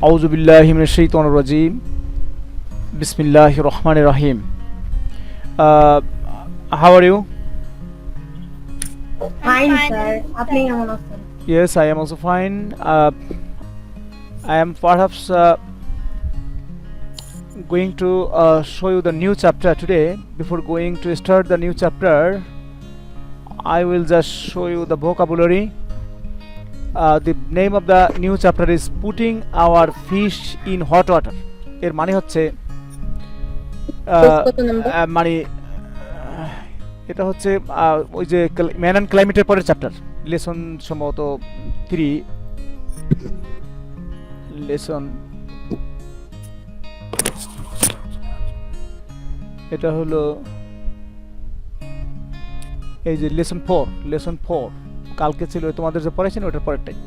আউযু বিল্লাহি মিনাশ শাইতানির রাজীম বিসমিল্লাহির রহমানির রহিম. How are you? Fine, sir. আপনি কেমন আছেন? Yes, I am also fine. I am perhaps going to show you the new chapter today. Before going to start the new chapter, I will just show you the vocabulary. The name of the new chapter is putting our fish in hot water. এর মানে হচ্ছে মানে এটা হচ্ছে ওই যে man and ক্লাইমেটের পরের chapter, lesson সম্ভবত 3, লেসন এটা হলো এই যে লেসন 4 কালকে ছিল তোমাদের যে পড়াইছেন ওটার পরেরটাই।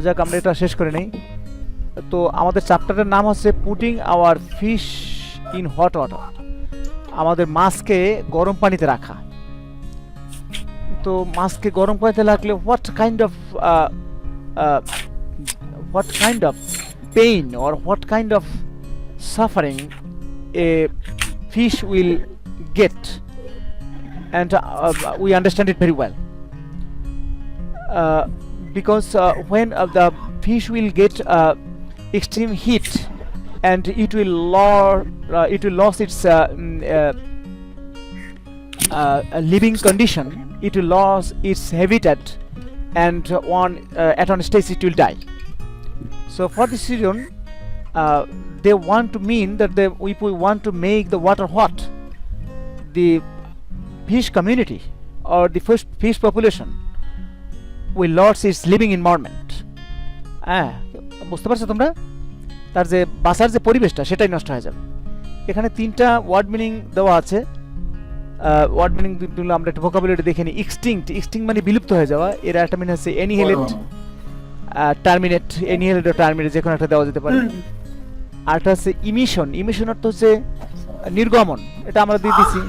যাক আমরা এটা শেষ করে নেই। তো আমাদের চ্যাপ্টারের নাম হচ্ছে putting our fish in hot water, আমাদের মাছকে গরম পানিতে রাখা। তো মাছকে গরম পানিতে রাখলে what kind of pain or what kind of suffering A fish will get, and we understand it very well, because when the fish will get extreme heat and it will lose its living condition, it will lose its habitat, and at one stage it will die. So for this reason they want to mean that if we want to make the water hot, the fish community or the fish population will lose its living environment. বুঝতে পারছো তোমরা? তার যে বাসার যে পরিবেশটা সেটাই নষ্ট হয়ে যাবে। এখানে 3টা ওয়ার্ড মিনিং দেওয়া আছে। ওয়ার্ড মিনিং গুলো আমরা একটা ভোকাবুলারি দেখে নিই। এক্সটিংক্ট মানে বিলুপ্ত হয়ে যাওয়া, এর একটা মিনিং হচ্ছে অ্যানিহিলেট, টার্মিনেট, অ্যানিহিলেট ও টার্মিনেট যে কোনো একটা দেওয়া যেতে পারে। আরটা হচ্ছে ইমিশন অর্থ হচ্ছে নির্গমন, এটা আমরা দিয়ে দিছি।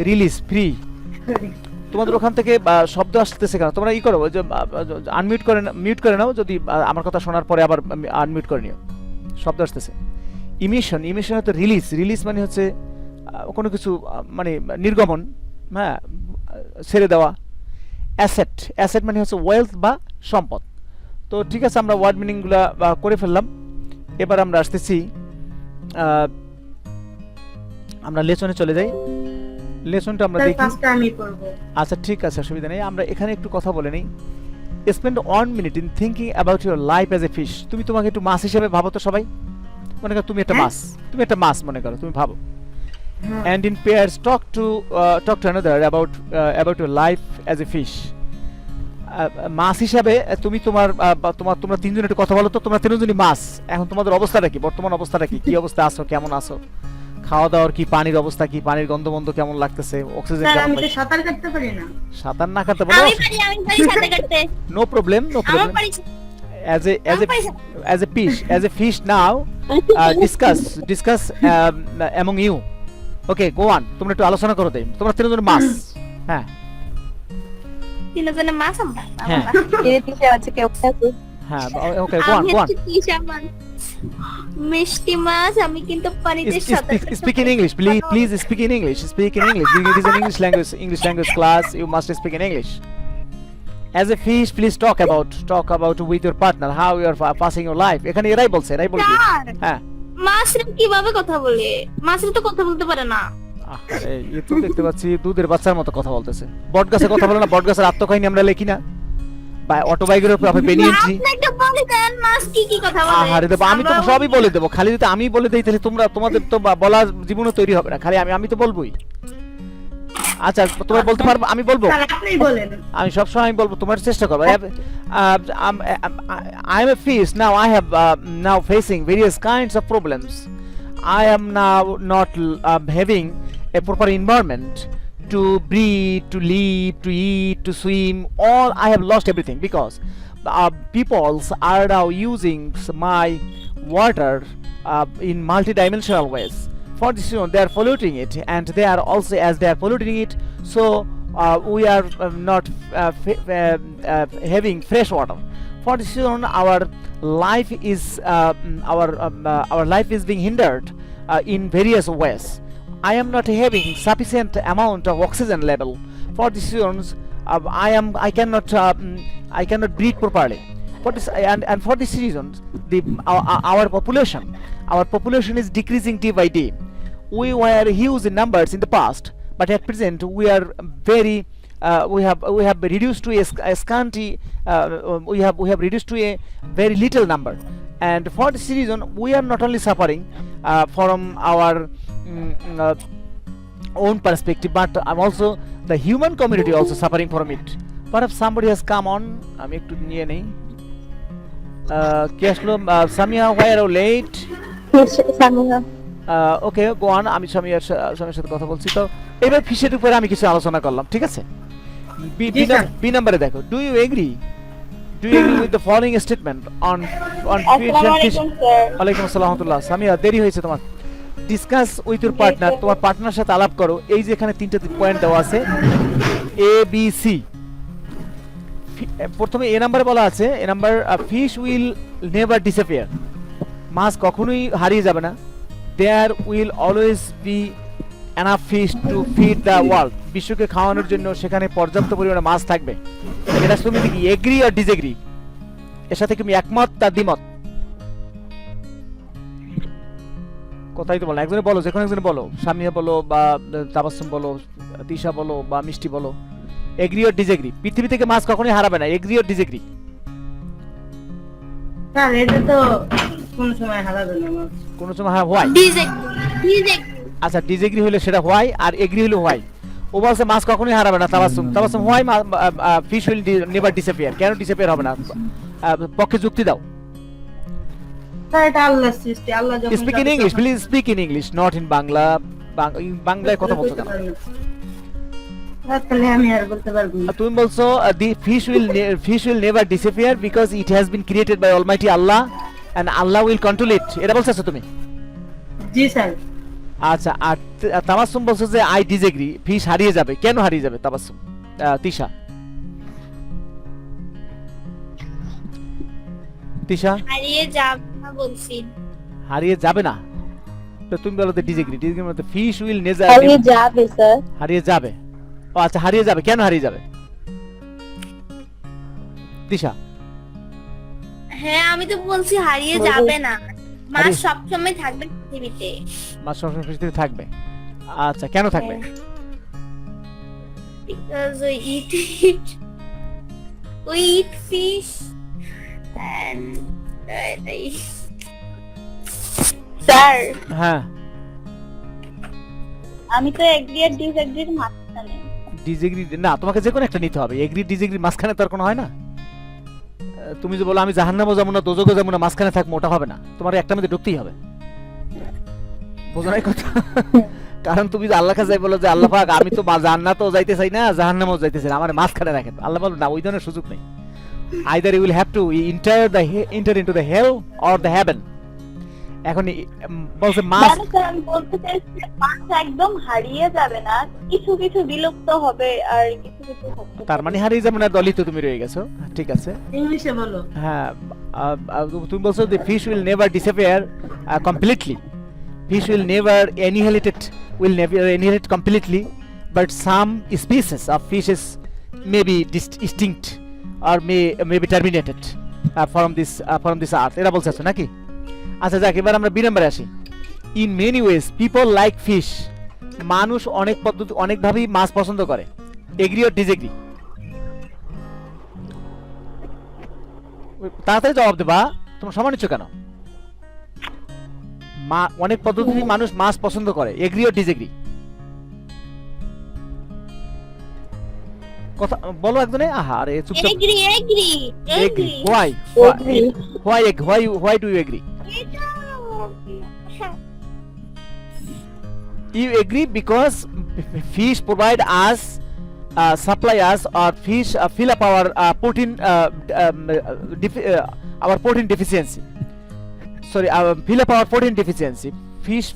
Release, free. তোমাদের ওখান থেকে শব্দ আসতেছে কেন? তোমরা করো যে মিউট করে নাও, যদি আমার কথা শোনার পরে আবার আনমিউট করে নিও। শব্দ আসতেছে। ইমিশন হচ্ছে রিলিজ মানে হচ্ছে কোনো কিছু মানে নির্গমন, হ্যাঁ, ছেড়ে দেওয়া। অ্যাসেট মানে হচ্ছে ওয়েলথ বা সম্পদ। তো ঠিক আছে, আমরা ওয়ার্ড মিনিংগুলো করে ফেললাম। এবার আমরা আসতেছি, আমরা লেসনে চলে যাই। লেসনটা আমরা দেখি। আচ্ছা ঠিক আছে, অসুবিধা নেই। আমরা এখানে একটু কথা বলে নেই। Spend 1 minute in thinking about your life as a fish. তুমি তোমাকে একটু মাছ হিসেবে ভাবো তো সবাই। মনে করো তুমি একটা মাছ মনে করো, তুমি ভাবো। And in pairs talk to another about your life as a fish. মাছ হিসাবে তুমি তোমরা তিনজন একটু কথা বলো তো। তোমরা তিনজনই মাছ। এখন তোমাদের অবস্থাটা কি, বর্তমান অবস্থাটা কি, কি অবস্থা আছো, কেমন আছো, খাওয়া দাওয়ার কি, পানির অবস্থা কি, পানির গন্ধ কেমন লাগতেছে, অক্সিজেন কেমন লাগছে? আমি সাঁতার কাটতে পারি না। সাঁতার না কাটতে পারো? আমি পারি সাঁতার কাটতে। No problem. as a fish now, discuss among you. Okay, go on. তোমরা একটু আলোচনা করো দেই। তোমরা তিনজন মাছ। হ্যাঁ, তিনজনে মাছ আমরা। হ্যাঁ, এর তিনটে আছে কেউ আছে। হ্যাঁ, ওকে, go on. মিষ্টি মাছ, আমি কিন্তু পানিতে সাঁতার কাটতে। Speak in English, please speak in English. It is an English language class. You must speak in English. As a fish, please talk about with your partner how you are passing your life. এখানে এরাই বলবে। হ্যাঁ, মাছরা কিভাবে কথা বলে? মাছরা তো কথা বলতে পারে না। আরে এ তো দেখতে পাচ্ছি দুধের বাচ্চার মতো কথা বলতেছে। বটগাছে কথা বলে না? বটগাছের আত্মকাহিনী আমরা লিখি না? বা অটোবায়োগ্রাফি আপনি বেনিয়েছি। আপনি একটা বলে দেন মাছ কি কথা বলে? আরে দেব, আমি তো সবই বলে দেব। খালি যদি আমি বলে দেই তাহলে তোমাদের তো বলা জীবনে তৈরি হবে না। খালি আমি তো বলবোই। আচ্ছা, তোমরা বলতে পারবে? আমি বলবো। আপনি বলেন। আমি সব সময় বলবো, তোমার চেষ্টা করবে। I am a fish now. I have now facing various kinds of problems. I am now not having a proper environment to breathe, to live, to eat, to swim. All I have lost everything because peoples are now using my water in multidimensional ways. For this reason, they are polluting it, and they are also, as they are polluting it, so we are not having fresh water. For this reason, our life is being hindered in various ways. I am not having sufficient amount of oxygen level. For this reasons, I cannot breathe properly. For this and for this reasons, our population is decreasing day by day. We were huge in numbers in the past, but at present we are very we have reduced to a scanty we have reduced to a very little number. And for this reason, we are not only suffering from our own perspective, but also the human community also suffering from it. Perhaps somebody has come on. আমি একটু নিয়ে নেই কে আসলো Samia why are you late? Okay go on. আমি সামিয়ার সাথে কথা বলছি। তো এবার ফিশের উপরে আমি কিছু আলোচনা করলাম, ঠিক আছে? বি নাম্বারে দেখো, do you agree with the following statement on fish and fish? ওয়ালাইকুম আসসালাম ওয়া রাহমাতুল্লাহ। সামিয়া দেরি হয়েছে তোমার। ডিসকাস উইথ ইউর পার্টনার, তোমার পার্টনার সাথে আলাপ করো। এই যে এখানে তিনটা পয়েন্ট দেওয়া আছে এ বি সি। প্রথমে এ নাম্বারে বলা আছে, A number fish will never disappear, মাছ কখনোই হারিয়ে যাবে না। There will always be enough fish to feed the world, বিশ্বকে খাওয়ানোর জন্য সেখানে পর্যাপ্ত পরিমাণে মাছ থাকবে। এটা তুমি কি এগ্রি আর ডিসএগ্রি? এর সাথে তুমি একমত না দ্বিমত? কথাই তো বলো, একজনে বলো, যে কোনো একজনে বলো, সামিয়া বলো বা তাবাসসুম বলো, তিশা বলো বা মিষ্টি বলো। Agree or disagree? পৃথিবী থেকে মাছ কখনোই হারাবে না, এগ্রি অর ডিসএগ্রি? স্যার এটা তো কোন সময় হারাবে না মাছ। কোন সময় হোয়াই? ডিসএগ্রি। আচ্ছা, ডিসএগ্রি হলে সেটা হোয়াই, আর এগ্রি হলে হোয়াই। ও বলছে মাছ কখনোই হারাবে না। Tabassum why fish will never disappear, কেন ডিসঅ্যাপিয়ার হবে না? পক্ষে যুক্তি দাও। স্যার এটা আল্লাহর সৃষ্টি, আল্লাহ যখন speak in English, please speak in English, not in Bangla. বাংলায় কথা বলছো কেন? তাহলে আমি আর বলতে পারবো না। তুমি বলছো the fish will never disappear because it has been created by Almighty Allah and Allah will control it, এটা বলছো তুমি? জি স্যার। আচ্ছা, আর তাবাসসুম বলছো যে আই ডিসএগ্রি, ফিশ হারিয়ে যাবে। কেন হারিয়ে যাবে তাবাসসুম? তিশা হারিয়ে যাবে না বলছি। হারিয়ে যাবে না, তো তুমি বলো যে ডিসএগ্রি। ডিসএগ্রি মানে ফিশ উইল নেভার হারিয়ে যাবে স্যার। হারিয়ে যাবে। ও আচ্ছা, হারিয়ে যাবে। কেন হারিয়ে যাবে তিশা? হ্যাঁ আমি তো বলছি হারিয়ে যাবে না, মাছ সবসময় থাকবে পৃথিবীতে। মাছ সবসময় পৃথিবীতে থাকবে। আচ্ছা, কেন থাকবে? Because we eat fish and sir হ্যাঁ, আমি তো এগ্রি আর ডিসএগ্রির মাঝখানে। ডিসএগ্রি না, তোমাকে যে কোনো একটা নিতে হবে। এগ্রি ডিসএগ্রি মাঝখানে তো আর কোনো হয় না। তুমি যে বলো আমি জাহান্নামে যাবো না, দোজখে যাবো না, মাঝখানে থাকবো, ওটা হবে না। তোমার একটা মধ্যে ঢুকতেই হবে। বোঝো না কথা? কারণ তুমি যে আল্লাহর কাছে বলো যে আল্লাহ পাক আমি তো জান্নাতেও যাইতে চাই না, জাহান্নামেও যাইতে চাই না, আমার মাঝখানে রাখেন। আল্লাহ বলো না, ওই ধরনের সুযোগ নেই। Either you will have to enter into the hell or the heaven। এখন বলছে মাছ, আমি বলতে চাইছি মাছ একদম হারিয়ে যাবে না, কিছু কিছু বিলুপ্ত হবে আর কিছু কিছু হবে। তার মানে হারিয়ে যাবে না, দলই তো তুমি রয়ে গেছো। ঠিক আছে, ইংলিশে বলো। হ্যাঁ, তুমি বলছো the fish will never disappear completely. Fish will never annihilate completely, but some species of fishes may be extinct or may be terminated from this earth। এটা বলছো নাকি? আচ্ছা যাক, এবার আমরা বি নাম্বারে আসি। In many ways people like fish, মানুষ অনেক পদ্ধতি অনেকভাবেই মাছ পছন্দ করে। Agri or disagree? তাড়াতাড়ি জবাব দেবা, তোমরা সময় নিচ্ছ কেন? অনেক পদ্ধতি মানুষ মাছ পছন্দ করে। Agri or disagree? কথা বলো একজনে। আহা আরে চুপচাপ। Agri. Why do you agree? You agree because fish provide us, supply us, or fish fill up our protein our protein deficiency. Sorry, fill up our protein deficiency. Fish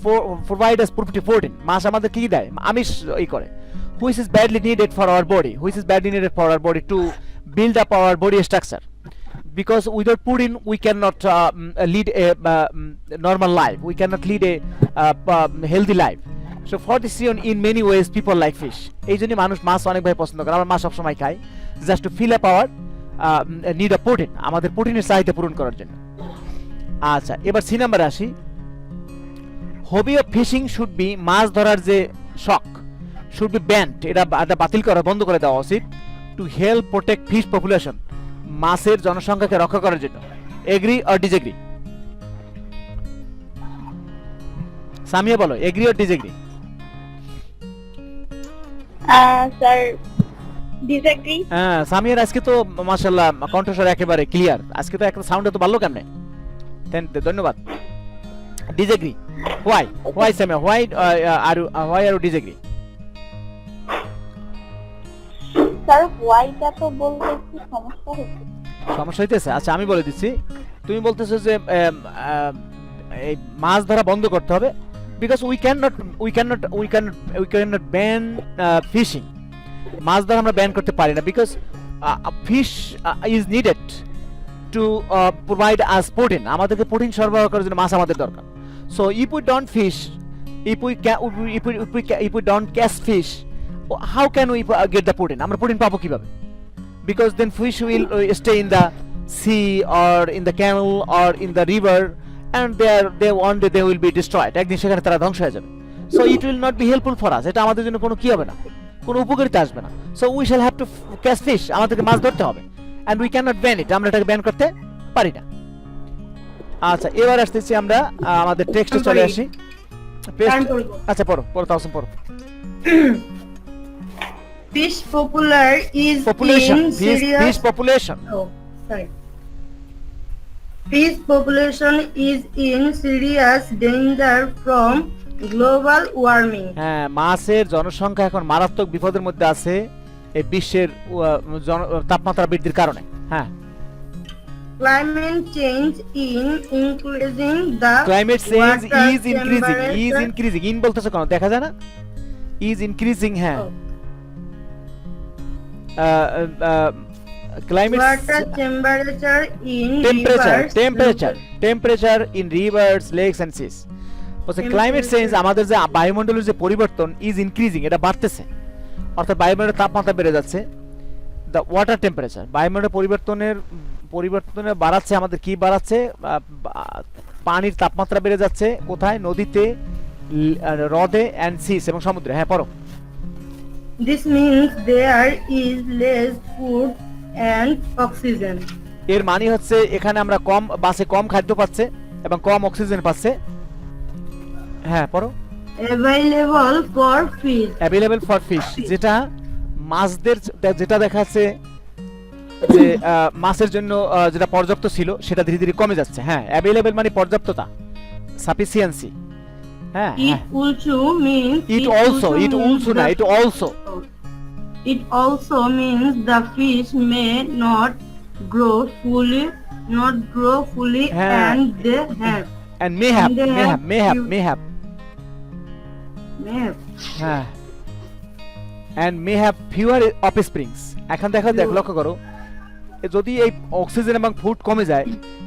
provide us protein. মাছ আমাদের কি দেয়? আমিষ ই করে। Which is badly needed for our body. To build up our body structure. because without protein we cannot lead a normal life, we cannot lead a healthy life. So for this reason in many ways people like fish. এই জন্য মানুষ মাছ অনেক ভাবে পছন্দ করে, আমরা মাছ সবসময় খাই just to fill up our need of protein, আমাদের প্রোটিনের চাহিদা পূরণ করার জন্য। আচ্ছা, এবার সি নাম্বারে আসি। Hobby of fishing should be, মাছ ধরার যে শখ শুড বি ব্যান্ড, এটা বাতিল করা, বন্ধ করে দেওয়া উচিত, to help protect fish population, মাছের জনসংখ্যাকে রক্ষা করার জন্য। Agri or disagree? সামিয়া বলো, agree or disagree? Sir disagree. হ্যাঁ, সামিয়ার আজকে তো মাশাআল্লাহ কণ্ঠস্বর একেবারে ক্লিয়ার, আজকে তো একটা সাউন্ড তো ভালো কেমনে, ধন্যবাদ। Disagree, why Samia, why are you disagree? Sir হোয়াইটা তো বলতে একটু সমস্যা হইতেছে। আচ্ছা আমি বলে দিচ্ছি, তুমি বলতেছো যে এই মাছ ধরা বন্ধ করতে হবে, because we cannot ban fishing, মাছ ধরা আমরা ব্যান করতে পারি না, because fish is needed to provide us protein, আমাদেরকে প্রোটিন সরবরাহ করার জন্য মাছ আমাদের দরকার। So if we don't fish, if we don't catch fish, how can we get the protein? আমরা প্রোটিন পাবো কিভাবে? Because then fish will stay in the sea or in the canal or in the river, and one day they will be destroyed, একদিন সেখানে তারা ধ্বংস হয়ে যাবে। So it will not be helpful for us, এটা আমাদের জন্য কোনো কি হবে না, কোনো উপকারিতা আসবে না। So we shall have to catch fish, আমাদেরকে মাছ ধরতে হবে, and we cannot ban it, আমরা এটাকে ব্যান করতে পারি না। আচ্ছা এবার আসতেছি আমরা আমাদের টেক্সটে চলে আসি। আচ্ছা পড়ো তাওসিম পড়ো। Fish popular is population, in serious fish population. Oh, sorry. Fish population is in serious danger from global warming. হ্যাঁ, মাছের জনসংখ্যা এখন মারাত্মক বিপদের মধ্যে আছে এই বিশ্বের তাপমাত্রা বৃদ্ধির কারণে। হ্যাঁ, Climate change in increasing the climate change water is increasing, in বলতেছে কেন দেখা যায় না, is increasing। হ্যাঁ, climate water temperature in temperature in rivers, lakes and seas. বলছে ক্লাইমেট চেঞ্জ, আমাদের যে বায়ুমণ্ডলের যে পরিবর্তন ইজ ইনক্রিজিং, এটা বাড়তেছে, অর্থাৎ বায়ুমণ্ডলের তাপমাত্রা বেড়ে যাচ্ছে। দ্য ওয়াটার টেম্পারেচার, বায়ুমণ্ডলের পরিবর্তনে বাড়াচ্ছে, আমাদের কি বাড়াচ্ছে, পানির তাপমাত্রা বেড়ে যাচ্ছে, কোথায়, নদীতে, হ্রদে এন্ড সিস এবং সমুদ্রে। হ্যাঁ পড়ো। This means there is less food and oxygen. এর মানে হচ্ছে এখানে আমরা কম খাদ্য পাচ্ছে এবং কম অক্সিজেন পাচ্ছে। হ্যাঁ পড়ো। Available for fish. যেটা মাছদের, যেটা দেখাচ্ছে যে মাছের জন্য যেটা পর্যাপ্ত ছিল সেটা ধীরে ধীরে কমে যাচ্ছে। হ্যাঁ, অ্যাভেলেবল মানে পর্যাপ্ততা, সাফিসিয়েন্সি। হ্যাঁ, It also means It also means the fish may not grow fully হ্যাঁ, and they have and may have হ্যাঁ, and may have fewer offsprings. এখন দেখো লক্ষ্য করো, যদি এই অক্সিজেন এবং ফুড কমে যায়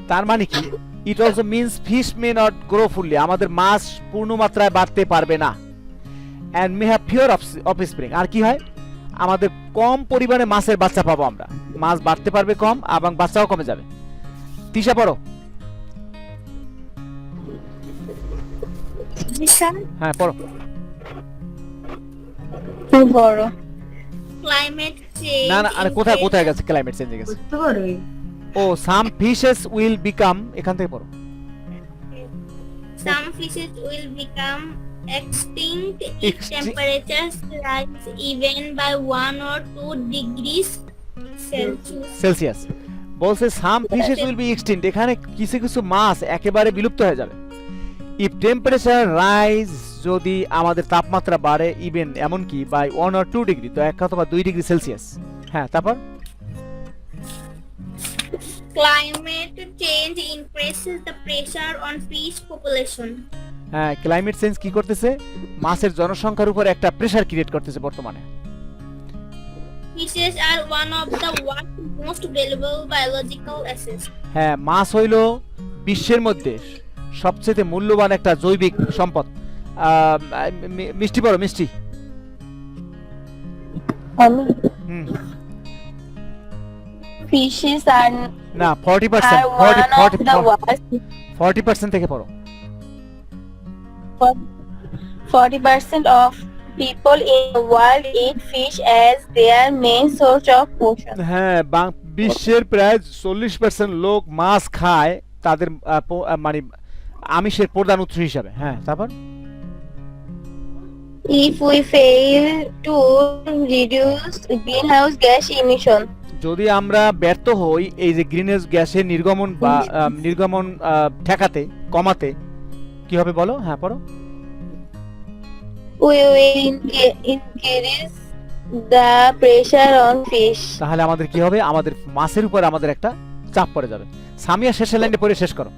তার মানে কি, it also means fish may not grow fully, আমাদের মাছ পূর্ণ মাত্রায় বাড়তে পারবে না, and may have fewer offspring, আর কি হয়, আমাদের কম পরিমাণে মাছের বাচ্চা পাবো আমরা, মাছ বাড়তে পারবে কম এবং বাচ্চাও কমে যাবে। তিশা পড়ো। হ্যাঁ পড়ো। ক্লাইমেট চেঞ্জ, না আরে কোথায় গেছে, ক্লাইমেট চেঞ্জ গেছে। ও সাম ফিশেস উইল বিকাম, এখান থেকে পড়ো। some fishes will become extinct if temperatures rise even by 1 or 2 degrees Celsius. বলছে সাম ফিশেস উইল বি এক্সটিংক্ট, এখানে কিছু মাছ একেবারে বিলুপ্ত হয়ে যাবে। ইফ টেম্পারেচার রাইজ, যদি আমাদের তাপমাত্রা বাড়ে, ইভেন এমনকি বাই 1 or 2 ডিগ্রি, তো 1 অথবা 2 ডিগ্রি সেলসিয়াস। হ্যাঁ তারপর climate change increases the pressure on fish population. হ্যাঁ, ক্লাইমেট চেঞ্জ কি করতেছে, মাছের জনসংখ্যার উপর একটা প্রেসার ক্রিয়েট করতেছে বর্তমানে। Fishes are one of the world's most valuable biological assets. হ্যাঁ, মাছ হইল বিশ্বের মধ্যে সবচেয়ে মূল্যবান একটা জৈবিক সম্পদ। মিষ্টি বলো, মিষ্টি। হুম, Fishes are না 40% one of the world's 40% থেকে পড়ো। 40% of people in the world eat fish as their main source of protein. হ্যাঁ, বিশ্বের প্রায় 40% লোক মাছ খায় তাদের মানে আমিষের প্রধান উৎস হিসাবে। হ্যাঁ, তারপর If we fail to reduce greenhouse gas emission, যদি আমরা ব্যর্থ হই এই যে গ্রিনহাউস গ্যাসের নির্গমন বা নির্গমন ঠেকাতে, কমাতে, কি হবে বলো? হ্যাঁ, পড়ো। we will increase the pressure on fish. তাহলে আমাদের কি হবে? আমাদের মাছের উপর আমাদের একটা চাপ পড়ে যাবে। সামিয়া শেষের লাইনে পড়ে শেষ করো।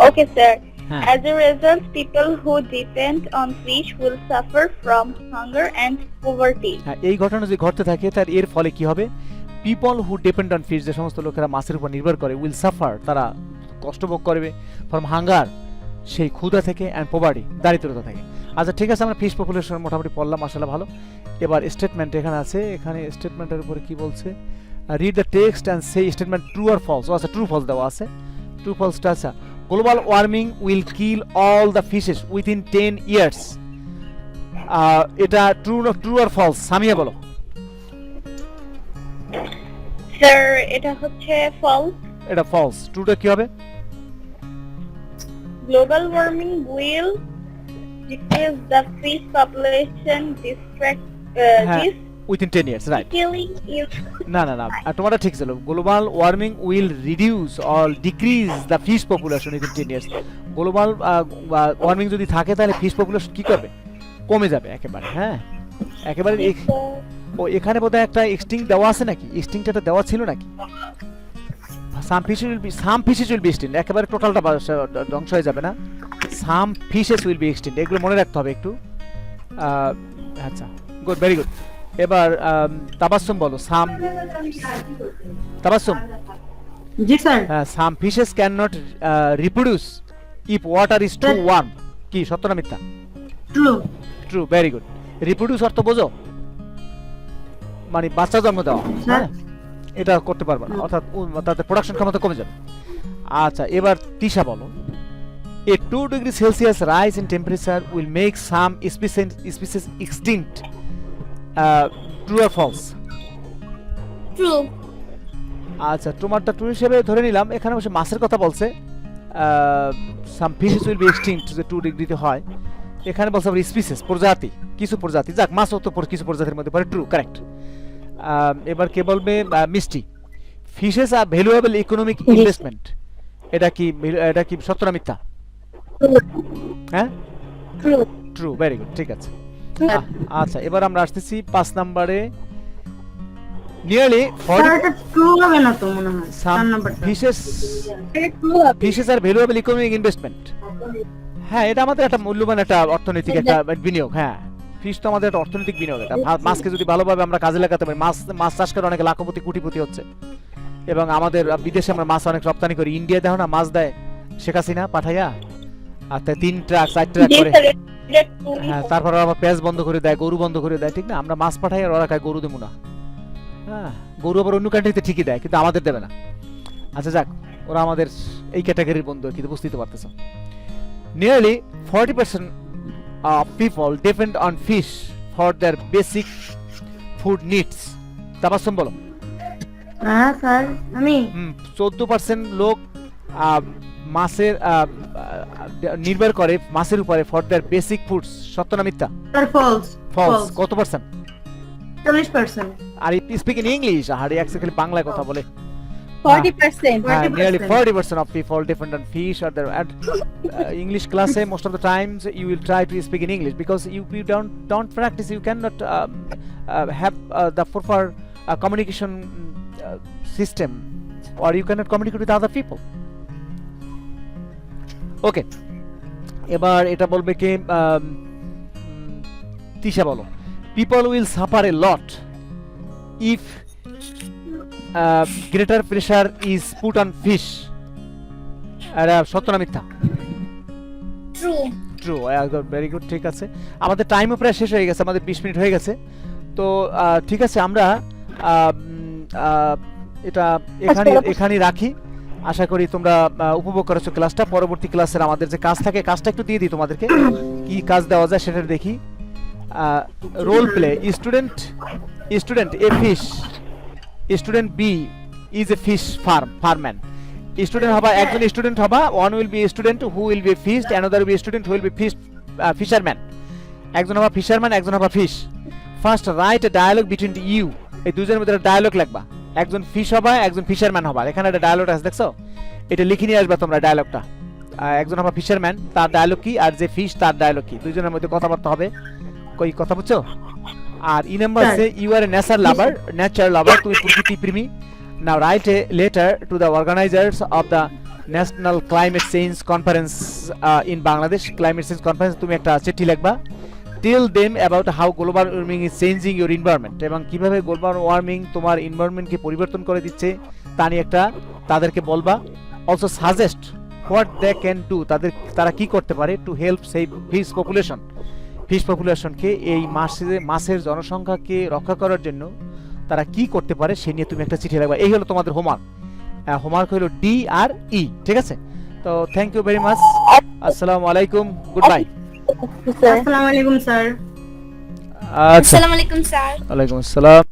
Okay, sir. হ্যাঁ, As a result, people who depend on fish will suffer from hunger and poverty. হ্যাঁ, এই ঘটনা যদি ঘটতে থাকে তার এর ফলে কি হবে? People who depend on fish, যে সমস্ত লোকেরা মাছের উপর নির্ভর করে, উইল সাফার, তারা কষ্ট ভোগ করবে, ফ্রম হাঙ্গার, সেই ক্ষুধা থেকে, অ্যান্ড পভার্টি, দারিদ্রতা থেকে। আচ্ছা, ঠিক আছে, আমরা ফিশ পপুলেশন মোটামুটি পড়লাম, আসলে ভালো। এবার স্টেটমেন্ট এখানে আছে, এখানে স্টেটমেন্টের উপরে কি বলছে? Read the text and say statement true or false. আচ্ছা, ট্রু ফলস দেওয়া আছে। ট্রু ফলসটা আচ্ছা, global warming will kill all the fishes within 10 years. এটা ট্রু আর ফলস? সামিয়া বলো। Sir, এটা হচ্ছে false. এটা ফলস। ট্রুটা কি হবে? Global warming will decrease the fish population হ্যাঁ, within 10 years, right. killing is না না না, তোমারটা ঠিক ছিল। Global warming will reduce or decrease the fish population within 10 years. Global warming যদি থাকে তাহলে ফিশ পপুলেশন কি করবে? কমে যাবে একেবারে। হ্যাঁ, একেবারে। ও, এখানে বোধহয় একটা এক্সটিংক্ট দেওয়া আছে নাকি? এক্সটিংক্টটা দেওয়া ছিল নাকি? সাম ফিশেস উইল বি এক্সটিংক্ট, একেবারে টোটালটা ধ্বংস হয়ে যাবে না। সাম ফিশেস উইল বি এক্সটিংক্ট, এগুলো মনে রাখতে হবে একটু। আচ্ছা, গুড, ভেরি গুড। এবার তাবাসসুম বলো। তাবাসসুম। জি sir. Some fishes can not reproduce if water is too warm. কি, সত্য না মিথ্যা? True. True, very good. Reproduce অর্থ বোঝো? মানে বাচ্চা জন্ম দেওয়া। হ্যাঁ, এটা করতে পারবে না, অর্থাৎ তাদের প্রোডাকশন ক্ষমতা কমে যাবে। আচ্ছা, এবার তিশা বলো। A 2 degree Celsius rise in temperature will make some species extinct. True or false? True. আচ্ছা, তোমারটা ট্রু হিসেবে ধরে নিলাম। এখানে অবশ্য মাছের কথা বলছে, সাম ফিশেস উইল বি এক্সটিংক্ট, যে 2 ডিগ্রিতে হয়। এখানে বলছে আবার স্পিসিস, প্রজাতি, কিছু প্রজাতি। যাক, মাছও তো কিছু প্রজাতির মধ্যে পড়ে। True, correct. এবার কে বলবে? মিষ্টি। ফিশেস আর ভ্যালুয়েবল ইকোনমিক ইনভেস্টমেন্ট, এটা কি সত্য না মিথ্যা? হ্যাঁ, true. ট্রু, ভেরি গুড, ঠিক আছে। আচ্ছা, এবার আমরা আসতেছি 5 নম্বরে। নিয়ারলি ট্রু হবে না তো মনে হয়। ফিশেস আর ভ্যালুয়েবল ইকোনমিক ইনভেস্টমেন্ট। হ্যাঁ, এটা আমাদের একটা মূল্যবান একটা অর্থনৈতিক একটা বিনিয়োগ। হ্যাঁ, ফিশ তো আমাদের একটা অর্থনৈতিক বিনিয়োগ। এটা মাছকে যদি ভালোভাবে আমরা কাজে লাগাতে পারি, মাছ চাষ করে অনেক লাখপতি কোটিপতি হচ্ছে। এবং আমাদের বিদেশে আমরা মাছ অনেক রপ্তানি করি। ইন্ডিয়া দেখো না, মাছ দেয় শেখ হাসিনা পাঠাইয়া, আর 3 ট্রাক 4 ট্রাক করে। হ্যাঁ, তারপর আবার পেঁয়াজ বন্ধ করে দেয়, গরু বন্ধ করে দেয়, ঠিক না? আমরা মাছ পাঠাই আর ওরা খায়, গরু দেবো না। হ্যাঁ, গরু আবার অন্য কান্ট্রিতে ঠিকই দেয়, কিন্তু আমাদের দেবে না। আচ্ছা, যাক, ওরা আমাদের এই ক্যাটাগরির বন্ধু, কিন্তু বুঝতেই তো পারতেছ। Nearly 40% of people depend on fish for their basic food needs. Tabassum বলো। হ্যাঁ স্যার, আমি 14% লোক মাছের নির্ভর করে মাছের উপরে ফর দেয়ার বেসিক ফুডস। সত্য না মিথ্যা? Sir false. ফলস। কত পার্সেন্ট? 40%। আর স্পিক ইন ইংলিশ। আরে একচুয়ালি বাংলায় কথা বলে। 40%. Nearly 40% of people depend on fish or their English class. Most of the times you will try to speak in English because you don't practice. You cannot have the proper communication system, or you cannot communicate with other people. Okay. এবার এটা বলবে কে? তিশা বলো। people will suffer a lot if greater pressure is put on fish. এটা সত্য না মিথ্যা? True. True, very good, ঠিক আছে। আমাদের টাইমও প্রায় শেষ হয়ে গেছে, আমাদের 20 মিনিট হয়ে গেছে। তো ঠিক আছে, আমরা এটা এখানেই রাখি। আশা করি তোমরা উপভোগ করেছো ক্লাসটা। পরবর্তী ক্লাসের আমাদের যে কাজ থাকে, কাজটা একটু দিয়ে দিই তোমাদেরকে, কি কাজ দেওয়া যায় সেটা দেখি। Role play, student A fish, student B is a fisherman. Student হবা, একজন স্টুডেন্ট হবা, one will be student who will be fished, another be student who will be fisherman. একজন হবা ফিশারম্যান, একজন হবা fish. First write a dialogue between you, এই দুজনের মধ্যে একটা ডায়ালগ লিখবা। একজন ফিশ হবা, একজন ফিশারম্যান হবা। এখানে একটা ডায়ালগ আছে, দেখছো? এটা লিখে নিয়ে আসবা তোমরা ডায়ালগটা। একজন হবা ফিশারম্যান, তার ডায়ালগ কি, আর যে ফিশ তার ডায়ালগ কি, দুজনের মধ্যে কথাবার্তা হবে। কই কথা বুঝছো? আর E number says you are a nature lover, তুমি প্রকৃতি প্রেমী। Now write a letter to the organizers of the National Climate Change Conference in Bangladesh. Climate Change Conference তুমি একটা চিঠি লিখবা। Tell them about how global warming is changing your environment, এবং কিভাবে global warming তোমার এনভায়রনমেন্টকে পরিবর্তন করে দিচ্ছে তা নিয়ে একটা তাদেরকে বলবা। Also suggest what they can do, তারা কি করতে পারে to help save fish populationকে, এই মাছের জনসংখ্যাকে রক্ষা করার জন্য তারা কি করতে পারে সে নিয়ে তুমি একটা চিঠি লিখবা। এই হলো তোমাদের হোমওয়ার্ক হলো ডি আর ই, ঠিক আছে? তো থ্যাংক ইউ ভেরি মাচ। আসসালামু আলাইকুম, গুড বাই। আসসালামু আলাইকুম স্যার। আচ্ছা, আসসালামু আলাইকুম স্যার। ওয়ালাইকুম আসসালাম।